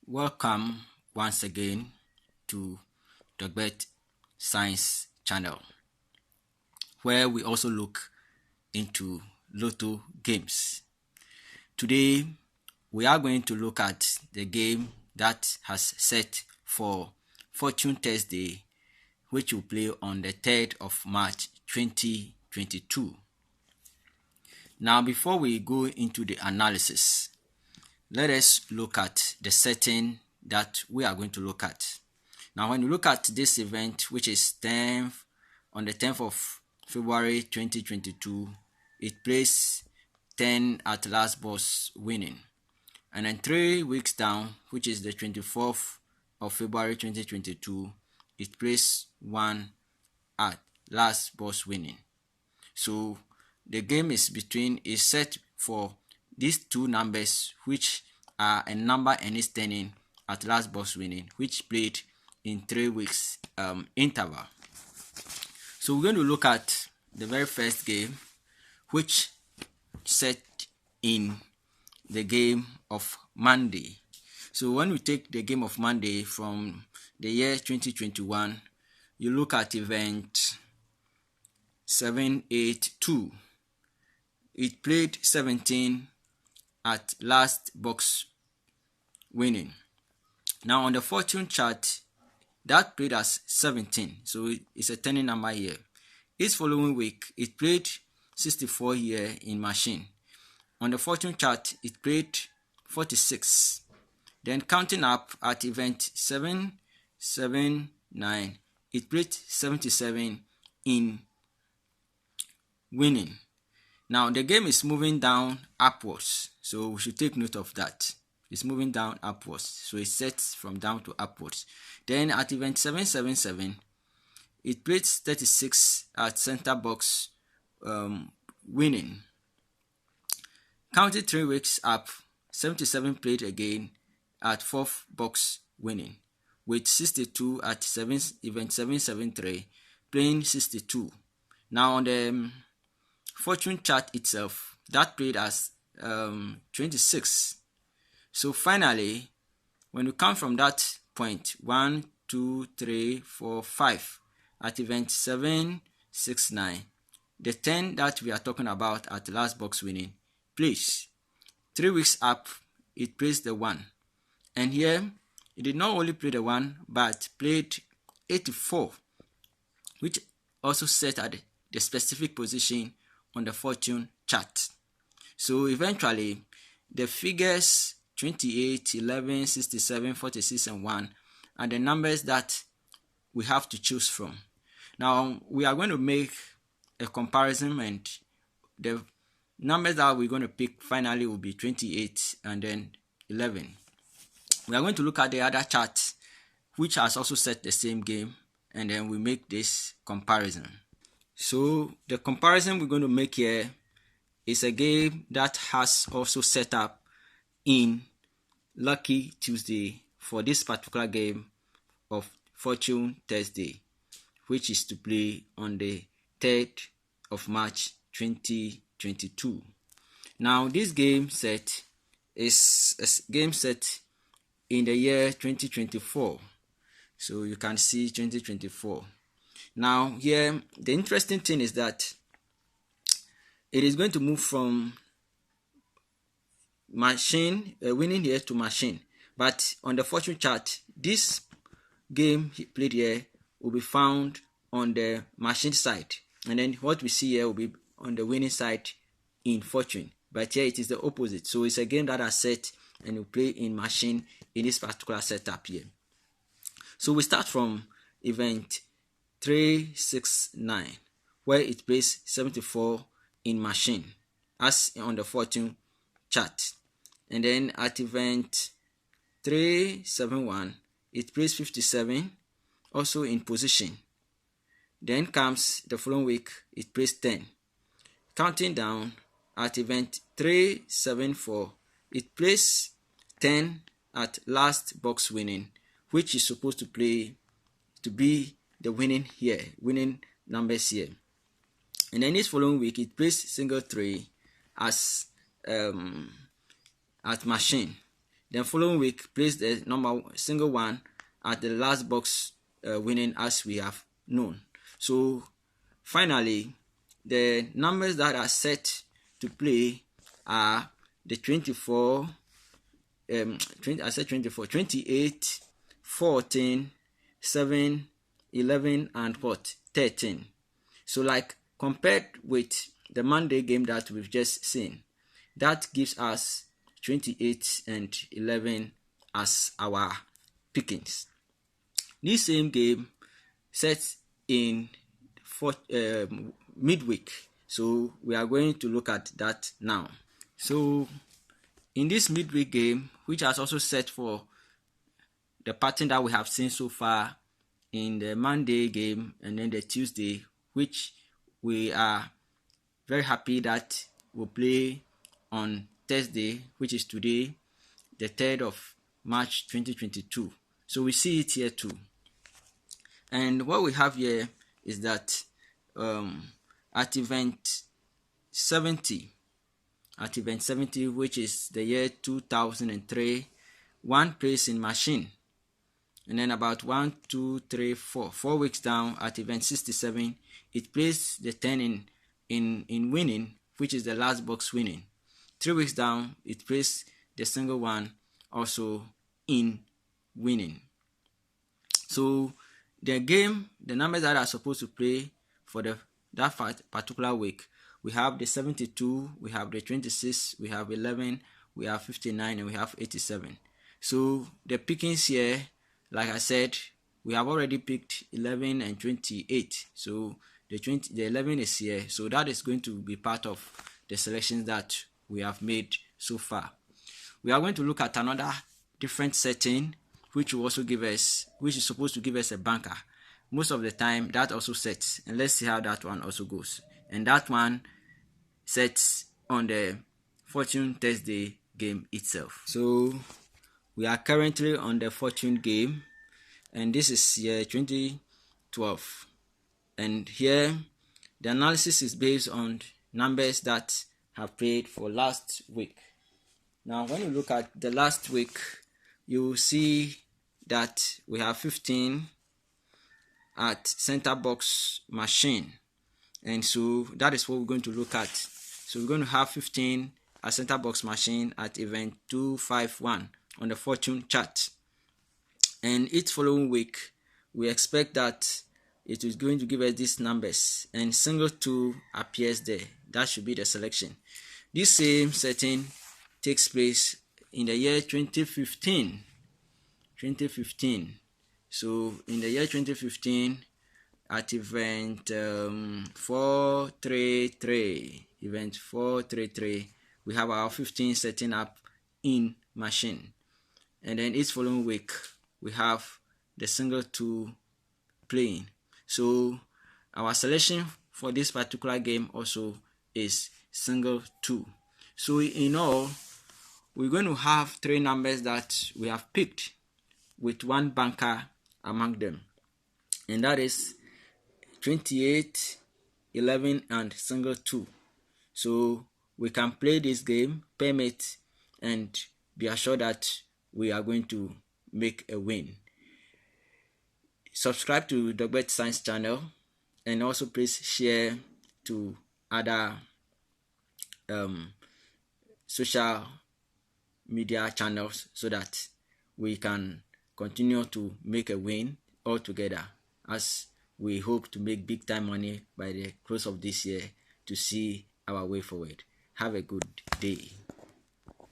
Welcome once again to the Bet Science channel, where we also look into Lotto games. Today, we are going to look at the game that has set for Fortune Thursday, which will play on the 3rd of March 2022. Now, before we go into the analysis, let us look at the setting that we are going to look at. Now, when you look at this event, which is on the 10th of February 2022, it plays 10 at last boss winning. And then 3 weeks down, which is the 24th of February 2022, it plays 1 at last boss winning. So the game is set for these two numbers, which are a number and is turning at last boss winning, which played in 3 weeks interval. So we're going to look at the very first game, which set in the game of Monday. So when we take the game of Monday from the year 2021, you look at event 782. It played 17 at last box winning. Now on the fortune chart, that played as 17, so it's a turning number here. Its following week, it played 64 here in machine. On the fortune chart, it played 46. Then counting up at event 779, it played 77 in winning. Now the game is moving down upwards, so we should take note of that. It's moving down upwards, so it sets from down to upwards. Then at event 777, it played 36 at center box winning. Counted 3 weeks up, 77 played again at 4th box winning, with 62 at event 773 playing 62. Now on the fortune chart itself, that played as 26. So finally, when you come from that point, 1, 2, 3, 4, 5 at event 769, the 10 that we are talking about at last box winning plays 3 weeks up, it plays the 1, and here it did not only play the 1 but played 84, which also set at the specific position on the fortune chart. So eventually the figures 28, 11, 67, 46 and 1 are the numbers that we have to choose from. Now we are going to make a comparison, and the numbers that we're going to pick finally will be 28 and then 11. We are going to look at the other chart, which has also set the same game, and then we make this comparison. So the comparison we're going to make here is a game that has also set up in Lucky Tuesday for this particular game of Fortune Thursday, which is to play on the 3rd of March 2022. Now this game set is a game set in the year 2024. So you can see 2024. Now here, the interesting thing is that it is going to move from machine winning here to machine, but on the fortune chart, this game he played here will be found on the machine side, and then what we see here will be on the winning side in fortune, but here it is the opposite. So it's a game that is set and will play in machine in this particular setup here. So we start from event 369, where it plays 74 in machine as on the fortune chart, and then at event 371 it plays 57 also in position. Then comes the following week, it plays 10. Counting down at event 374, it plays 10 at last box winning, which is supposed to be the winning numbers here. And then this following week, it plays single 3 as at machine. Then following week, place the single one at the last box winning, as we have known. So finally, the numbers that are set to play are the 24, I said 24, 28, 14, 7, 11, and 13. So like compared with the Monday game that we've just seen, that gives us 28 and 11 as our pickings. This same game sets in midweek, so we are going to look at that now. So in this midweek game, which has also set for the pattern that we have seen so far in the Monday game and then the Tuesday, which we are very happy that we'll play on Thursday, which is today, the 3rd of March 2022. So we see it here too. And what we have here is that at event 70, which is the year 2003, one place in machine. And then about 4 weeks down at event 67, it plays the 10 in winning, which is the last box winning. 3 weeks down, it plays the single one also in winning. So the game, the numbers that are supposed to play for that particular week, we have the 72, we have the 26, we have 11, we have 59, and we have 87. So the pickings here, like I said, we have already picked 11 and 28. So the 11 is here. So that is going to be part of the selections that we have made so far. We are going to look at another different setting, which will also give us, which is supposed to give us a banker. Most of the time that also sets, and let's see how that one also goes. And that one sets on the Fortune Thursday game itself. So we are currently on the Fortune game, and this is year 2012. And here the analysis is based on numbers that have played for last week. Now when you look at the last week, you will see that we have 15 at center box machine, and so that is what we're going to look at. So we're going to have 15 at center box machine at event 251 on the Fortune chart, and each following week we expect that it is going to give us these numbers, and single 2 appears there. That should be the selection. This same setting takes place in the year 2015. So in the year 2015, at event 433, we have our 15 setting up in machine, and then each following week we have the single 2 playing. So our selection for this particular game also is single 2. So in all, we're going to have 3 numbers that we have picked with one banker among them, and that is 28, 11, and single 2. So we can play this game, permit, and be assured that we are going to make a win. Subscribe to Dogbert Science channel, and also please share to other social media channels so that we can continue to make a win all together, as we hope to make big time money by the close of this year to see our way forward. Have a good day.